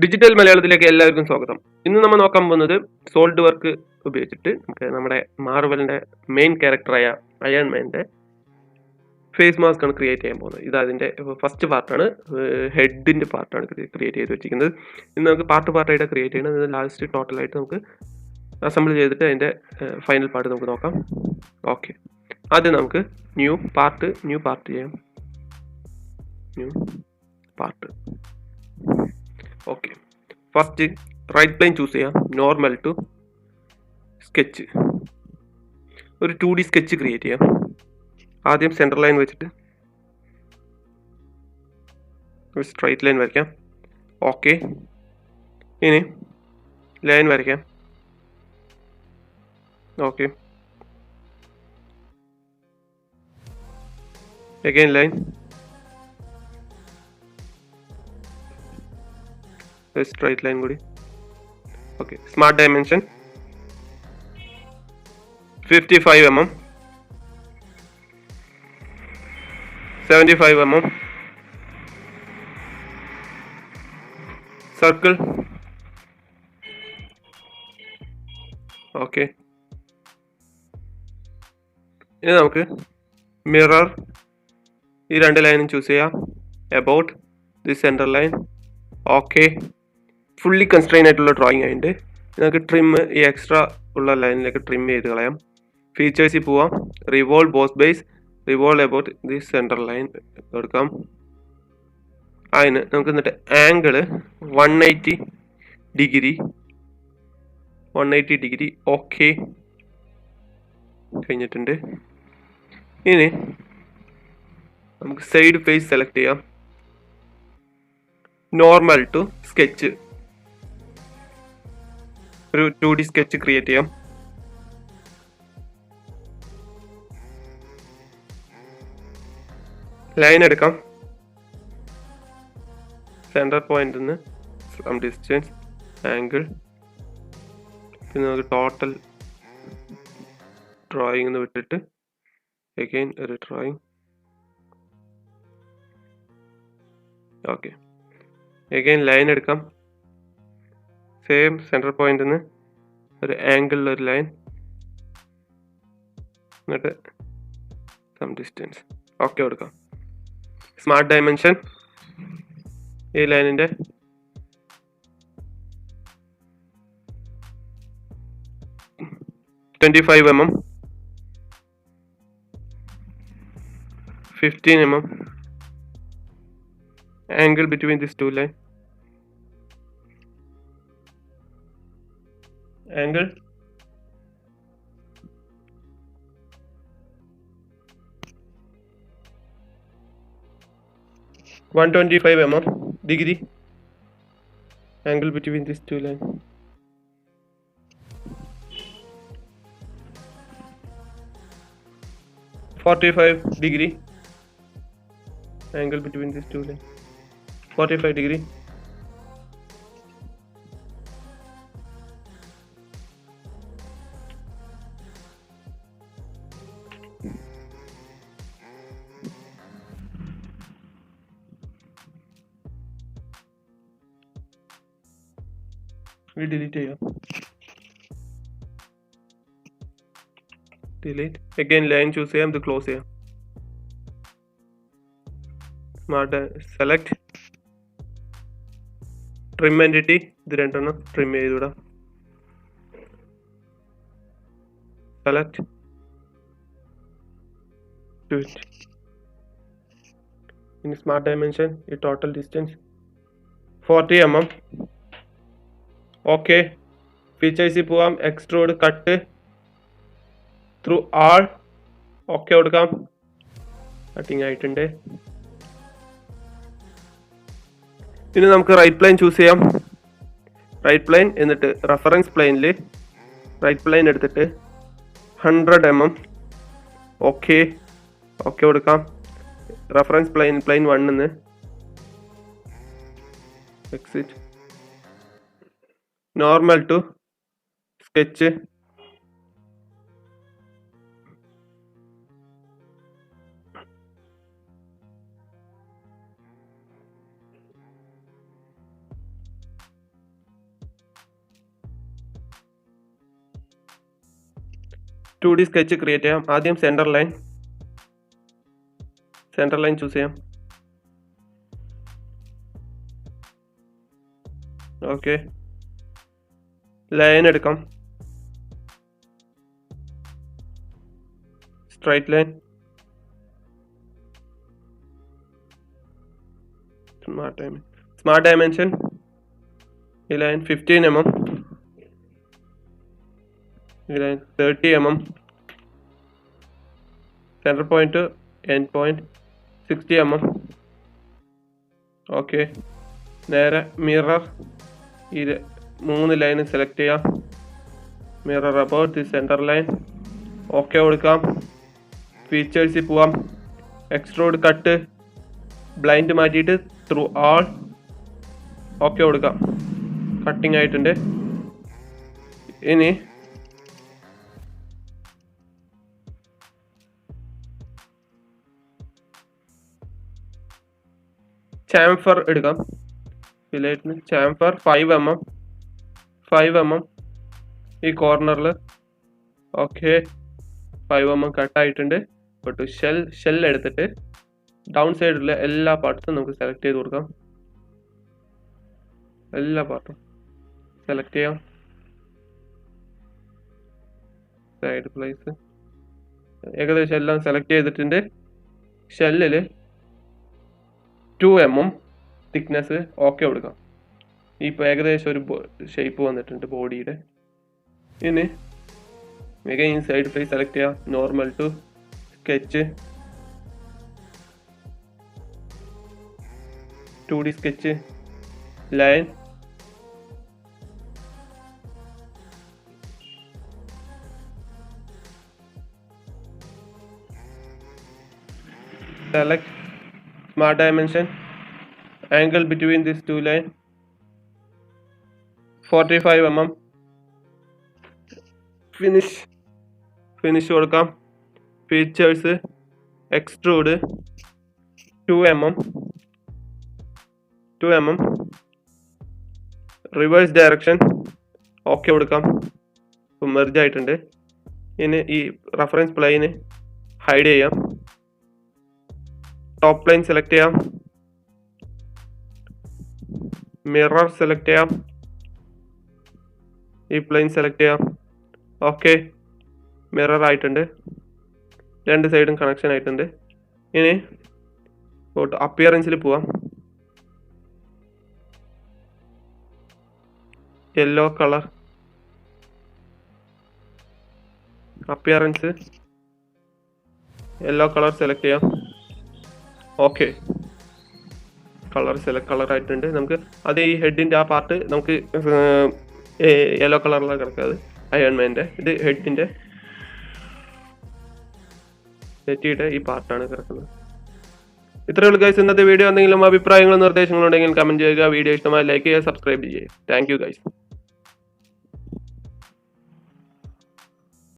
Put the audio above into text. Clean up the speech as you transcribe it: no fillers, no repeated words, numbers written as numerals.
Digital മലയാളത്തിലേക്ക് എല്ലാവർക്കും സ്വാഗതം. ഇന്ന് നമ്മൾ നോക്കാൻ പോകുന്നത് സോളിഡ് വർക്ക് ഉപയോഗിച്ചിട്ട് നമുക്ക് നമ്മുടെ മാർവലിന്റെ മെയിൻ ക്യാരക്ടറായ അയൺ മാൻ്റെ ഫേസ് മാസ്ക് ആണ് ക്രിയേറ്റ് ചെയ്യാൻ പോകുന്നത്. ഇത് അതിന്റെ ഫസ്റ്റ് പാർട്ടാണ്, ഹെഡിന്റെ പാർട്ടാണ് ക്രിയേറ്റ് ചെയ്ത് വെച്ചിരിക്കുന്നത്. ഇന്ന് നമുക്ക് പാർട്ടായിട്ട് ക്രിയേറ്റ് ചെയ്യണം. ഇത് ലാസ്റ്റ് ടോട്ടലായിട്ട് നമുക്ക് അസംബിൾ ചെയ്തിട്ട് അതിന്റെ ഫൈനൽ പാർട്ട് നമുക്ക് നോക്കാം. ഓക്കെ, ആദ്യം നമുക്ക് ന്യൂ പാർട്ട് ചെയ്യാം. New part. Okay, first right plane choose ചെയ്യാം. Normal to sketch. ഒരു 2D സ്കെച്ച് ക്രിയേറ്റ് ചെയ്യാം. ആദ്യം സെൻറ്റർ ലൈൻ വെച്ചിട്ട് ഒരു സ്ട്രൈറ്റ് ലൈൻ വരയ്ക്കാം. ഓക്കെ, ഇനി ലൈൻ വരയ്ക്കാം. Okay, again line. Straight line കൂടി. Okay, smart dimension 55 mm, 75 mm. Circle. Okay, ഇനി നമുക്ക് മിറർ ഈ രണ്ട് ലൈനും ചൂസ് ചെയ്യാം. About the centre line. Okay, fully constrain ആയിട്ടുള്ള ഡ്രോയിങ് ആയിട്ട് നമുക്ക് ട്രിം, ഈ എക്സ്ട്രാ ഉള്ള ലൈനിലേക്ക് ട്രിം ചെയ്ത് കളയാം. ഫീച്ചേഴ്സിൽ പോവാം. Revolve boss base, revolve about the centre line എടുക്കാം. അതിന് നമുക്ക് എന്നിട്ട് ആംഗിള് 180 ഡിഗ്രി. ഓക്കെ, കഴിഞ്ഞിട്ടുണ്ട്. ഇനി നമുക്ക് സൈഡ് ഫേസ് സെലക്ട് ചെയ്യാം. നോർമൽ ടു സ്കെച്ച്, ഒരു 2D സ്കെച്ച് ക്രിയേറ്റ് ചെയ്യാം. ലൈൻ എടുക്കാം. സെൻറ്റർ പോയിന്റ് നിന്ന് സം ഡിസ്റ്റൻസ്, ആംഗിൾ. പിന്നെ നമുക്ക് ടോട്ടൽ ഡ്രോയിങ് വിട്ടിട്ട് അഗൈൻ ഒരു ഡ്രോയിങ്. ഓക്കെ, അഗൈൻ ലൈൻ എടുക്കാം. സെയിം സെൻറ്റർ പോയിന്റ് നിന്ന് ഒരു ആംഗിളിലൊരു ലൈൻ, എന്നിട്ട് സം ഡിസ്റ്റൻസ്. ഓക്കെ കൊടുക്കാം. സ്മാർട്ട് ഡയമെൻഷൻ ഈ ലൈനിൻ്റെ $25 mm, 15 mm. Angle between these two lines. Angle 125 mm degree. Angle between these two lines. $45 degree. Angle between these two lines. 45 degree. We delete here. Delete. Again line choose ചെയ്യാം. ഇത് close ചെയ്യാം. Smart select. Trim entity ഇത് രണ്ടെണ്ണം trim ചെയ്തുവിടാം. Select. ഇനി smart dimension ഈ total distance 40 mm. Okay, ഫീച്ചേഴ്സിൽ പോവാം. Extrude cut through all. Okay കൊടുക്കാം. കട്ടിങ് ആയിട്ടുണ്ട്. ഇനി നമുക്ക് റൈറ്റ് പ്ലെയിൻ ചൂസ് ചെയ്യാം. റൈറ്റ് പ്ലെയിൻ എന്നിട്ട് റെഫറൻസ് പ്ലെയിനിൽ റൈറ്റ് പ്ലെയിൻ എടുത്തിട്ട് 100 mm. ഓക്കെ കൊടുക്കാം. Reference plane 1 exit. Normal to sketch. 2D sketch create ചെയ്യാം. ആദ്യം സെൻറ്റർ ലൈൻ ചൂസ് ചെയ്യാം. ഓക്കെ, ലൈൻ എടുക്കാം. Straight line, smart dimension. ഈ ലൈൻ 15 mm, ഈ line 30 mm. Centre point end point 60 mm. Okay, നേരെ mirror ഈ 3 line select ചെയ്യാം. Mirror about the centre line. Okay കൊടുക്കാം. ഫീച്ചേഴ്സിൽ പോവാം. എക്സ്ട്രൂഡ് കട്ട്, ബ്ലൈൻഡ് മാറ്റിയിട്ട് ത്രൂ ആൾ. ഓക്കെ കൊടുക്കാം. കട്ടിങ് ആയിട്ടുണ്ട്. ഇനി ചാംഫർ എടുക്കാം. ഫിലേറ്റിന് ചാംഫർ 5 mm ഈ കോർണറിൽ. Okay, 5 mm കട്ടായിട്ടുണ്ട്. ബട്ട് ഷെൽ എടുത്തിട്ട് ഡൗൺ സൈഡിലെ എല്ലാ പാർട്സും നമുക്ക് സെലക്ട് ചെയ്ത് കൊടുക്കാം. എല്ലാ പാർട്ടും സെലക്ട് ചെയ്യാം. സൈഡ് പ്ലേസ് ഏകദേശം എല്ലാം സെലക്ട് ചെയ്തിട്ടുണ്ട്. ഷെല്ലിൽ 2 mm തിക്നെസ്. ഓക്കെ കൊടുക്കാം. ഇപ്പോൾ ഏകദേശം ഒരു ഷേപ്പ് വന്നിട്ടുണ്ട് ബോഡിയുടെ. ഇനി അഗൈൻ സൈഡ് ഫേസ് സെലക്ട് ചെയ്യാം. Normal to sketch, 2D sketch, line, select smart dimension, angle between these two lines 45 mm. finish കൊടുക്കാം. Features extrude 2 mm reverse direction. Okay കൊടുക്കാം. ഇപ്പോൾ മെർജ് ആയിട്ടുണ്ട്. ഇനി ഈ റഫറൻസ് പ്ലെയിന് ഹൈഡ് ചെയ്യാം. ടോപ്പ് പ്ലെയിൻ സെലക്ട് ചെയ്യാം. Mirror select ചെയ്യാം. ഈ പ്ലെയിൻ സെലക്ട് ചെയ്യാം. ഓക്കെ, മിറർ ആയിട്ടുണ്ട്. 2 സൈഡും കണക്ഷൻ ആയിട്ടുണ്ട്. ഇനി അപ്പിയറൻസിൽ പോവാം. Yellow colour appearance, yellow colour select ചെയ്യാം. ഓക്കെ, കളർ ആയിട്ടുണ്ട്. നമുക്ക് അത് ഈ ഹെഡിൻ്റെ ആ പാർട്ട് നമുക്ക് യെല്ലോ കളറിലാണ് കിടക്കുന്നത്. അയൺമാൻ്റെ ഇത് ഹെഡിൻ്റെ നെറ്റിയുടെ ഈ പാർട്ടാണ് കിടക്കുന്നത്. ഇത്രയേ ഉള്ളൂ ഗൈസ് ഇന്നത്തെ വീഡിയോ. എന്തെങ്കിലും അഭിപ്രായങ്ങളും നിർദ്ദേശങ്ങളും ഉണ്ടെങ്കിൽ കമൻറ്റ് ചെയ്യുക. വീഡിയോ ഇഷ്ടമായി ലൈക്ക് ചെയ്യുക, സബ്സ്ക്രൈബ് ചെയ്യുക. Thank you guys.